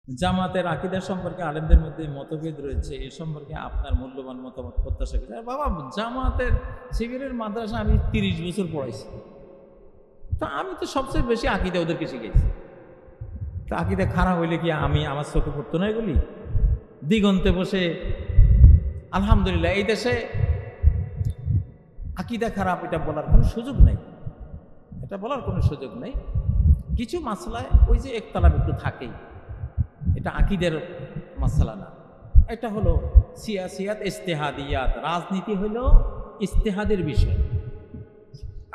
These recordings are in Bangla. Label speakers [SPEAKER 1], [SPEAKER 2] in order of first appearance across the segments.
[SPEAKER 1] জামাতের আকীদা সম্পর্কে আলেমদের মধ্যে মতভেদ রয়েছে, এ সম্পর্কে আপনার মূল্যবান মতামত প্রত্যাশা করি। বাবা, জামাতের শিবিরের মাদ্রাসা আমি 30 বছর পড়াইছি, তো আমি তো সবচেয়ে বেশি আকীদা ওদেরকে শিখেছি। তো আকীদা খারাপ হইলে কি আমি আমার চোখে পড়তো না এগুলি? দিগন্তে বসে আলহামদুলিল্লাহ, এই দেশে আকীদা খারাপ এটা বলার কোনো সুযোগ নেই, এটা বলার কোনো সুযোগ নেই। কিছু মাসলায় ওই যে একতলাপ একটু থাকেই, এটা আকীদের মাসলা না, এটা হলো সিয়াসিয়াত ইজতিহাদিয়াত। রাজনীতি হলো ইজতিহাদের বিষয়।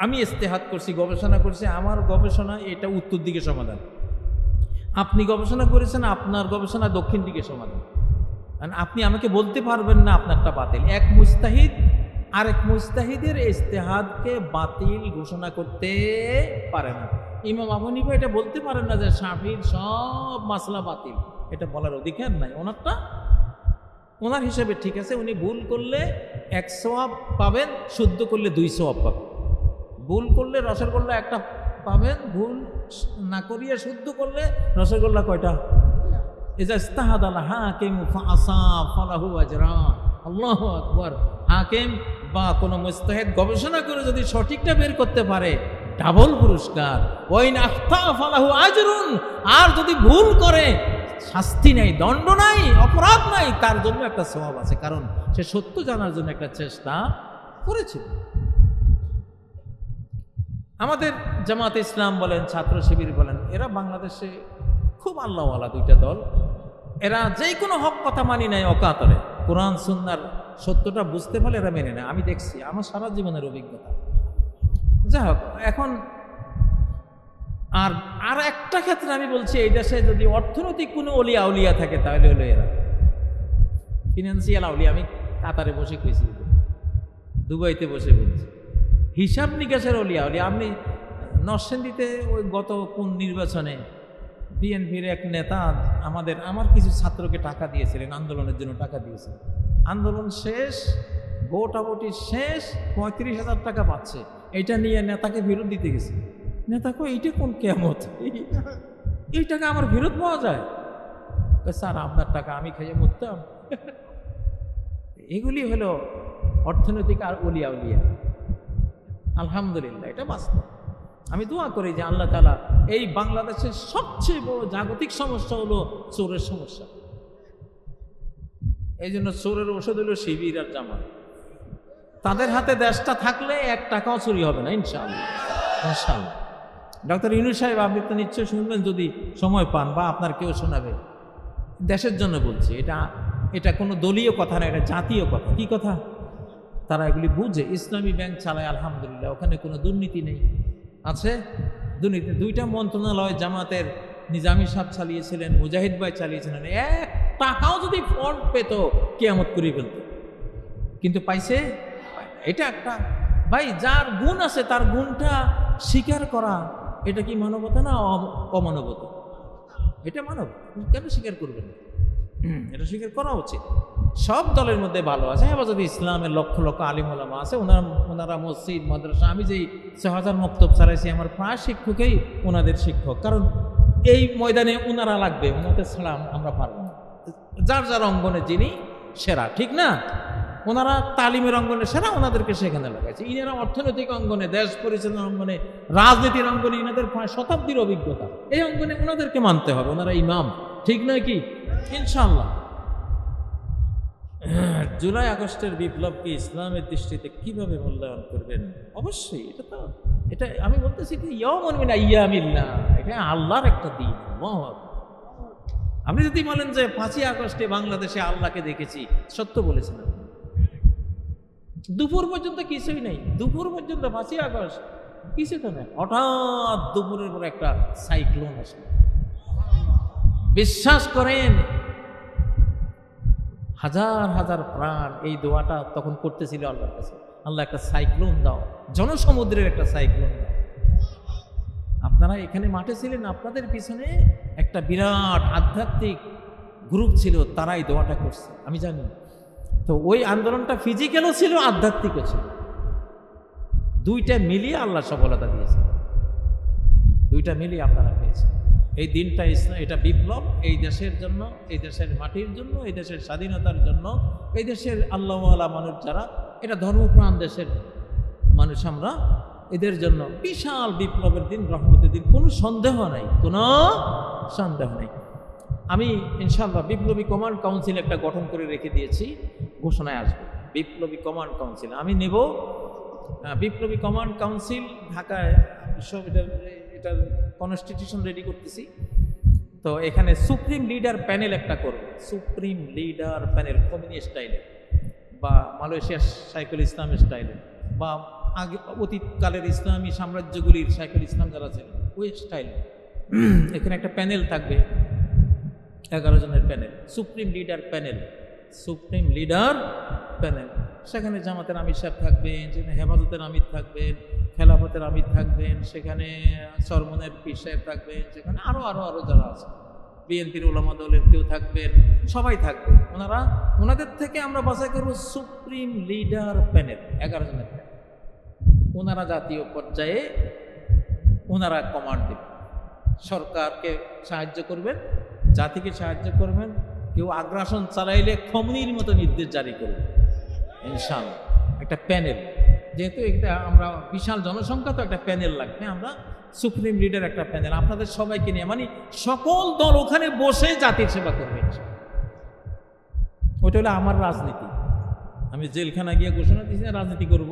[SPEAKER 1] আমি ইজতিহাদ করছি, গবেষণা করছি, আমার গবেষণা এটা উত্তর দিকে সমাধান, আপনি গবেষণা করেছেন, আপনার গবেষণা দক্ষিণ দিকে সমাধান। আপনি আমাকে বলতে পারবেন না আপনারটা বাতিল। এক মুজতাহিদ আরেক মুজতাহিদের ইজতিহাদকে বাতিল ঘোষণা করতে পারে না। ইমাম আবু হানিফা এটা বলতে পারেন না যে শাফির সব মাসলা বাতিল, এটা বলার অধিকার নাই। ওনারটা ওনার হিসেবে ঠিক আছে, উনি ভুল করলে 1 সওয়াব পাবেন, শুদ্ধ করলে 2 সওয়াব পাবেন। ভুল করলে রসগোল্লা একটা পাবেন, ভুল না করিয়ে শুদ্ধ করলে রসগোল্লা কয়টা? ইজা ইজতাহাদা আল হাকিম ফাআসাব ফালাহু আজরান। আল্লাহু আকবার। হাকিম বা কোনো মুজতাহিদ গবেষণা করে যদি সঠিকটা বের করতে পারে, ডাবল পুরস্কার। ওয়াইন আখতা ফালাহু আজরুন। আর যদি ভুল করে, শাস্তি নাই, দণ্ড নাই, অপরাধ নাই, তার জন্য একটা সওয়াব আছে, কারণ সে সত্য জানার জন্য একটা চেষ্টা করেছিল। আমাদের জামাতে ইসলাম বলেন, ছাত্র শিবির বলেন, এরা বাংলাদেশে খুব আল্লাহওয়ালা দুইটা দল। এরা যে কোনো হক কথা মানি নাই অকাতরে, কোরআন সুন্নাহর সত্যটা বুঝতে পারলে এরা মেনে নেয়। আমি দেখছি, আমার সারা জীবনের অভিজ্ঞতা। যাই হোক, এখন আর একটা ক্ষেত্রে আমি বলছি, এই দেশে যদি অর্থনৈতিক কোনো অলিয়া উলিয়া থাকে তাহলে হলো এরা ফিনান্সিয়াল আউলিয়া। আমি কাতারে বসে কইছি, দুবাইতে বসে বলছি, হিসাব নিকাশের অলিয়া উলিয়া। আপনি নরসিংদীতে ওই গত কোন নির্বাচনে বিএনপির এক নেতা আমার কিছু ছাত্রকে টাকা দিয়েছিলেন, আন্দোলনের জন্য টাকা দিয়েছিলেন। আন্দোলন শেষ, ভোটাভুটি শেষ, 35,000 টাকা পাচ্ছে। এইটা নিয়ে নেতাকে ফেরত দিতে গেছে। নেতা কই, এইটা কোন কেয়ামত? এই টাকা আমার ফেরত পাওয়া যায়? স্যার, আপনার টাকা আমি খাইয়ে মরতাম। এগুলি হলো অর্থনৈতিক আর অলিয়া উলিয়া। আলহামদুলিল্লাহ, এটা বাস্তব। আমি দোয়া করি যে আল্লাহ তাআলা, এই বাংলাদেশের সবচেয়ে বড় জাগতিক সমস্যা হলো চোরের সমস্যা। এই জন্য চোরের ওষুধ হলো শিবির আর জামাত। তাদের হাতে দেশটা থাকলে 1 টাকাও চুরি হবে না, ইনশাআল্লাহ। ইনশাআল্লাহ। ডক্টর ইউনূস সাহেব, আপনি তো নিশ্চয় শুনবেন যদি সময় পান, বা আপনার কেউ শোনাবে। দেশের জন্য বলছি, এটা কোনো দলীয় কথা না, এটা জাতীয় কথা। কি কথা? তারা এগুলি বুঝে। ইসলামী ব্যাংক চালায়, আলহামদুলিল্লাহ, ওখানে কোনো দুর্নীতি নেই। আছে দুর্নীতি? 2টা মন্ত্রণালয় জামাতের নিজামী সাহেব চালিয়েছিলেন, মুজাহিদ ভাই চালিয়েছিলেন। 1 টাকাও যদি ফল্ট পেত, কিয়ামত করে ফেলত। কিন্তু পাইছে? এটা একটা, ভাই, যার গুণ আছে তার গুণটা স্বীকার করা, এটা কি মানবতা না অমানবতা? এটা মানব, কেন স্বীকার করবেন? এটা স্বীকার করা উচিত। সব দলের মধ্যে ভালো আছে। হেফাজতে ইসলামের লক্ষ লক্ষ আলিম ওলামা আছে, ওনারা মসজিদ মাদ্রাসা, আমি যেই 6000 মক্তব চালাইছি, আমার প্রায় শিক্ষকই ওনাদের শিক্ষক। কারণ এই ময়দানে ওনারা লাগবে, ওনাদের ছাড়া আমরা পারবো না। যার যার অঙ্গনে যিনি সেরা, ঠিক না? ওনারা তালিমের অঙ্গনে সেরা, ওনাদেরকে সেখানে লাগাইছে। ইনারা অর্থনৈতিক অঙ্গনে, দেশ পরিচালনার অঙ্গনে, রাজনীতির অঙ্গনে ইনাদের 5 শতাব্দীর অভিজ্ঞতা। এই অঙ্গনে ওনাদেরকে মানতে হবে, ওনারা ইমাম, ঠিক নয় কি? ইনশাআল্লাহ। জুলাই আগস্টের বিপ্লবকে ইসলামের দৃষ্টিতে কিভাবে মূল্যায়ন করবেন? অবশ্যই এটা আমি বলতেছি যে ইয়াউমুন মিন আইয়ামিল্লাহ, এটা আল্লাহর একটা দিন। আপনি যদি বলেন যে 5ই আগস্টে বাংলাদেশে আল্লাহকে দেখেছি, সত্য বলেছেন। দুপুর পর্যন্ত কিছুই নেই, দুপুর পর্যন্ত 5ই আগস্ট কিছু তো নেই। হঠাৎ দুপুরের পর একটা সাইক্লোন আসে। বিশ্বাস করেন, হাজার হাজার প্রাণ এই দোয়াটা তখন করতেছিল আল্লাহর কাছে, আল্লাহ একটা সাইক্লোন দাও, জনসমুদ্রের একটা সাইক্লোন দাও। আপনারা এখানে মাঠে ছিলেন, আপনাদের পিছনে একটা বিরাট আধ্যাত্মিক গ্রুপ ছিল, তারাই দোয়াটা করছে, আমি জানি। তো ওই আন্দোলনটা ফিজিক্যালও ছিল, আধ্যাত্মিকও ছিল। 2টা মিলিয়ে আল্লাহ সফলতা দিয়েছে, 2টা মিলিয়ে আপনারা পেয়েছেন। এই দিনটা এটা বিপ্লব এই দেশের জন্য, এই দেশের মাটির জন্য, এই দেশের স্বাধীনতার জন্য, এই দেশের আল্লাহওয়ালা মানুষ যারা, এটা ধর্মপ্রাণ দেশের মানুষ আমরা, এদের জন্য বিশাল বিপ্লবের দিন, রহমতের দিন, কোনো সন্দেহ নাই, কোনো সন্দেহ নেই। আমি ইনশাআল্লাহ বিপ্লবী কমান্ড কাউন্সিল একটা গঠন করে রেখে দিয়েছি, ঘোষণায় আসবে বিপ্লবী কমান্ড কাউন্সিল আমি নেব। বিপ্লবী কমান্ড কাউন্সিল ঢাকায় সব এটার কনস্টিটিউশন রেডি করতেছি। তো এখানে সুপ্রিম লিডার প্যানেল একটা করব, সুপ্রিম লিডার প্যানেল কমিউনিস্ট স্টাইলে বা মালয়েশিয়ার শাইখুল ইসলাম স্টাইলে বা আগে অতীতকালের ইসলামী সাম্রাজ্যগুলির শাইখুল ইসলাম যারা ছিলেন ওই স্টাইলে। এখানে একটা প্যানেল থাকবে, 11 জনের panel, supreme leader panel, supreme leader panel. সেখানে জামাতের আমির সাহেব থাকবেন, সেখানে হেফাজতের আমির থাকবেন, খেলাফতের আমির থাকবেন, সেখানে চরমনের পীর সাহেব থাকবেন, সেখানে আরও আরও আরও যারা আছে, বিএনপির ওলামা দলের কেউ থাকবেন, সবাই থাকবে। ওনাদের থেকে আমরা বাছাই করব সুপ্রিম লিডার প্যানেল, 11 জনের প্যানেল। ওনারা জাতীয় পর্যায়ে ওনারা কমান্ড দেবেন, সরকারকে সাহায্য করবেন, জাতিকে সাহায্য করবেন, কেউ আগ্রাসন চালাইলে খমনির মতো নির্দেশ জারি করবে ইনশাআল্লাহ। একটা প্যানেল, যেহেতু এটা আমরা বিশাল জনসংখ্যা, তো একটা প্যানেল লাগবে। আমরা সুপ্রিম লিডার একটা প্যানেল আপনাদের সবাইকে নিয়ে, মানে সকল দল ওখানে বসে জাতির সেবা করবে। ওইটা হলো আমার রাজনীতি। আমি জেলখানা গিয়ে ঘোষণা দিয়েছি না রাজনীতি করব,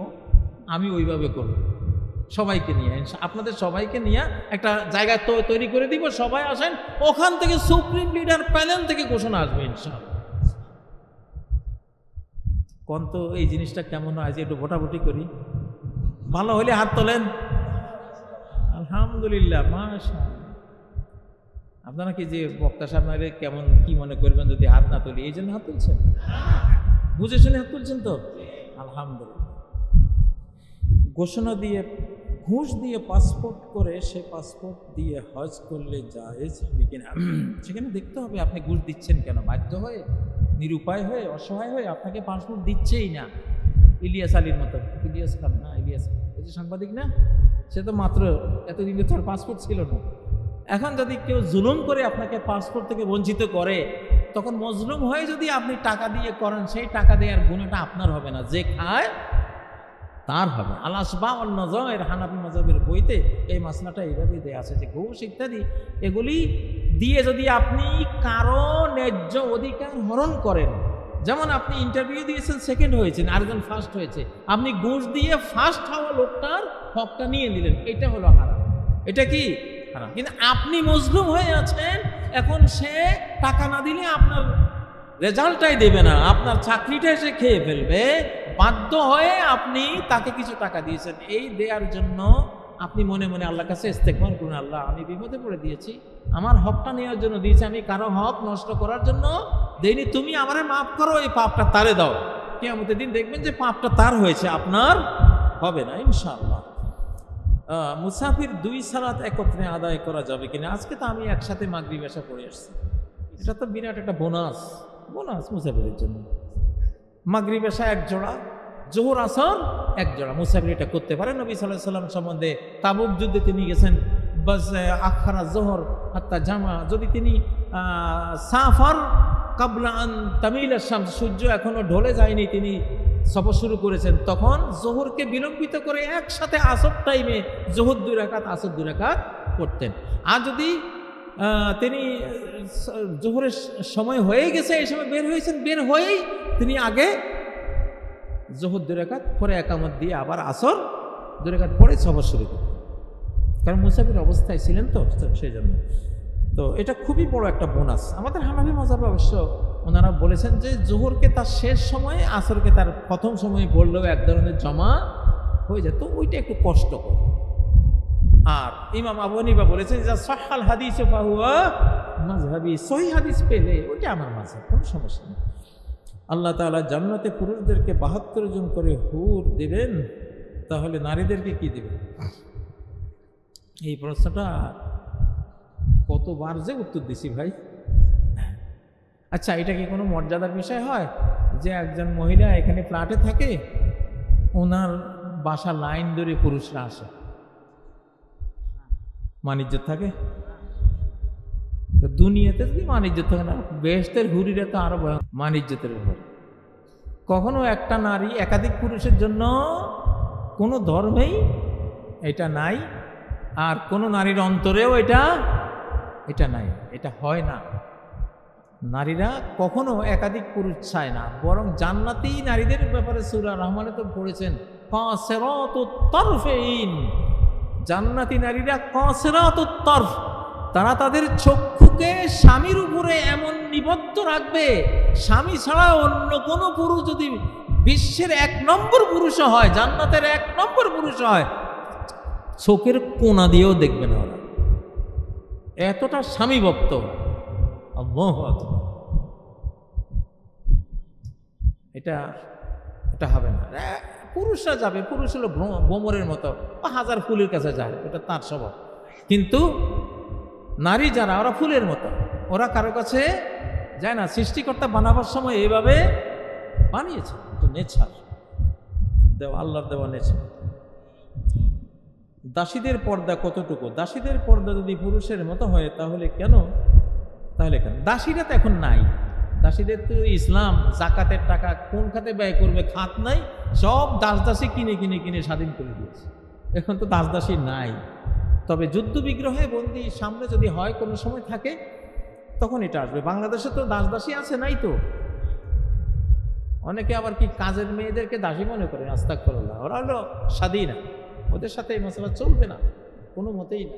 [SPEAKER 1] আমি ওইভাবে করব, সবাইকে নিয়ে, আপনাদের সবাইকে নিয়ে একটা জায়গা তৈরি করে দিব, সবাই আসেন, ওখান থেকে সুপ্রিম লিডার প্যানেল থেকে ঘোষণা আসবে ইনশাআল্লাহ। কোন তো এই জিনিসটা কেমন হয়, যে একটু ভোটাভুটি করি, ভালো হলে হাত তোলেন, আলহামদুলিল্লাহ, মাশাআল্লাহ। আপনারা কি যে বক্তা সামনে কেমন কি মনে করবেন যদি হাত না তুলি, এই জন্য হাত তুলছেন, বুঝে শুনে হাত তুলছেন তো, আলহামদুলিল্লাহ। ঘোষণা দিয়ে ঘুষ দিয়ে পাসপোর্ট করে, সে পাসপোর্ট দিয়ে হজ করলে জায়েজ হবে কিনা, সেখানে দেখতে হবে আপনি ঘুষ দিচ্ছেন কেন, বাধ্য হয়ে, নিরুপায় হয়ে, অসহায় হয়ে আপনাকে পাসপোর্ট দিচ্ছেই না। ইলিয়াস আলীর মতো, ইলিয়াস খান না, ইলিয়াস ওই যে সাংবাদিক না, সে তো মাত্র এতদিন তো তার পাসপোর্ট ছিল না। এখন যদি কেউ জুলুম করে আপনাকে পাসপোর্ট থেকে বঞ্চিত করে, তখন মজলুম হয়ে যদি আপনি টাকা দিয়ে করেন, সেই টাকা দেওয়ার গুণটা আপনার হবে না, যে খায় তার হবে। আলাসবা অন্যজয়ের হানাফি মাযহাবের বইতে এই মাসলাটা এইভাবেই দেয়া আছে যে ঘুষ ইত্যাদি এগুলি দিয়ে যদি আপনি কারো ন্যায্য অধিকার হরণ করেন, যেমন আপনি ইন্টারভিউ দিয়েছেন, সেকেন্ড হয়েছেন, আরেকজন ফার্স্ট হয়েছে, আপনি ঘুষ দিয়ে ফার্স্ট হওয়া লোকটার হকটা নিয়ে নিলেন, এটা হলো হারাম। এটা কি হারাম। কিন্তু আপনি মজলুম হয়ে আছেন, এখন সে টাকা না দিলে আপনার রেজাল্টটাই দেবে না, আপনার চাকরিটা এসে খেয়ে ফেলবে, বাধ্য হয়ে আপনি তাকে কিছু টাকা দিয়েছেন, এই দেওয়ার জন্য আপনি মনে মনে আল্লাহর কাছে ইস্তেগফার করুন, আল্লাহ আমি বিপদে পড়ে দিয়েছি, আমার হকটা নেওয়ার জন্য দিয়েছি, আমি কারো হক নষ্ট করার জন্য দেইনি, তুমি আমারে মাফ করো, এই পাপটা তারে দাও। কিয়ামতের দিন দেখবেন যে পাপটা তার হয়েছে, আপনার হবে না ইনশাআল্লাহ। মুসাফির 2 সালাত একত্রে আদায় করা যাবে কিনা, আজকে তো আমি একসাথে মাগরিব এশা পড়ে আসছি, এটা তো বিরাট একটা বোনাস মুসাফিরের জন্য। মাগরিব এশা 1 জোড়া, জোহর আসর 1 জোড়া, মুসাফির এটা করতে পারে। নবী সাল্লাল্লাহু আলাইহি ওয়াসাল্লাম সম্বন্ধে, তাবুক যুদ্ধে তিনি গেছেন, বাস আখারা জোহর হাত্তা জামা, যদি তিনি সাফার কাবলা আন তামিল শামস, সূর্য এখনো ঢলে যায়নি, তিনি সফর শুরু করেছেন, তখন জোহরকে বিলম্বিত করে একসাথে আসর টাইমে জোহর 2 রাকাত, আসর 2 রাকাত পড়তেন। আর যদি তিনি জোহরের সময় হয়ে গেছে, এই সময় বের হয়েছেন, বের হয়েই তিনি আগে জোহর 2 রাকাত পরে একামত দিয়ে আবার আসর 2 রাকাত পরে সফর শুরু করতেন, কারণ মুসাফির অবস্থায় ছিলেন তো সেই জন্য। তো এটা খুবই বড় একটা বোনাস। আমাদের হানাফি মাযহাবে অবশ্য ওনারা বলেছেন যে জোহরকে তার শেষ সময়ে, আসরকে তার প্রথম সময়ে পড়লেও এক ধরনের জমা হয়ে যায়, তো ওইটা একটু কষ্টকর। আর ইমাম আবু হানিফা বলেছেন যে সাহহাল হাদিস ফাহুয়া মাযহাবি, সহিহ হাদিস পেলে ওইটা আমার মাযহাব, কোনো সমস্যা নেই। আল্লাহ তাআলা জান্নাতে পুরুষদেরকে 72 জন করে হুর দেবেন, তাহলে নারীদেরকে কি দেবেন? এই প্রশ্নটা কতবার যে উত্তর দিছি ভাই। আচ্ছা, এটা কি কোনো মর্যাদার বিষয় হয় যে একজন মহিলা এখানে ফ্ল্যাটে থাকে, ওনার বাসা লাইন ধরে পুরুষরা আসে, মানিজ্য থাকে? তো দুনিয়াতে যদি মান ইজ্জত থাকে না, বেহেশতের হুরিরা তো আরো মান ইজ্জতের ব্যাপারে। কখনো একটা নারী একাধিক পুরুষের জন্য কোনো ধর্মেই এটা নাই, আর কোনো নারীর অন্তরেও এটা নাই, এটা হয় না। নারীরা কখনো একাধিক পুরুষ চায় না, বরং জান্নাতি নারীদের ব্যাপারে সূরা রহমানে তো পড়েছেন কাসিরাতুত তারফাইন, জান্নাতি নারীরা কাসিরাতুত তারফ, তারা তাদের চক্ষুকে স্বামীর উপরে এমন নিবদ্ধ রাখবে, স্বামী ছাড়া অন্য কোনো পুরুষ যদি বিশ্বের 1 নম্বর পুরুষ হয়, জান্নাতের 1 নম্বর পুরুষ হয়, চোখের কোনা দিয়েও দেখবে না ওরা, এতটা স্বামী ভক্ত। আল্লাহু আকবার। এটা হবে না। পুরুষরা যাবে, পুরুষ হলো ভ্রমরের মতো, 1000 ফুলের কাছে যায়, এটা তার স্বভাব। কিন্তু নারী যারা, ওরা ফুলের মতো, ওরা কারো কাছে যায় না। সৃষ্টিকর্তা বানাবার সময় এইভাবে বানিয়েছে, এটা নেচার, দেওয়া, আল্লাহর দেওয়া নেচার। দাসীদের পর্দা কতটুকু? দাসীদের পর্দা যদি পুরুষের মতো হয় তাহলে কেন দাসীরা তো এখন নাই। দাসীদের তো ইসলাম জাকাতের টাকা কোন খাতে ব্যয় করবে, খাত নাই, সব দাসদাসী কিনে স্বাধীন করে দিয়েছে। এখন তো দাসদাসী নাই। তবে যুদ্ধ বিগ্রহে বন্দী সামনে যদি হয়, কোনো সময় থাকে, তখন এটা আসবে। বাংলাদেশে তো দাসদাসী আছে, নাই তো। অনেকে আবার কি কাজের মেয়েদেরকে দাসী মনে করে, আস্তাগফিরুল্লাহ। ওরা হলো স্বাধীনা, ওদের সাথে এই মশলা চলবে না কোনো মতেই না।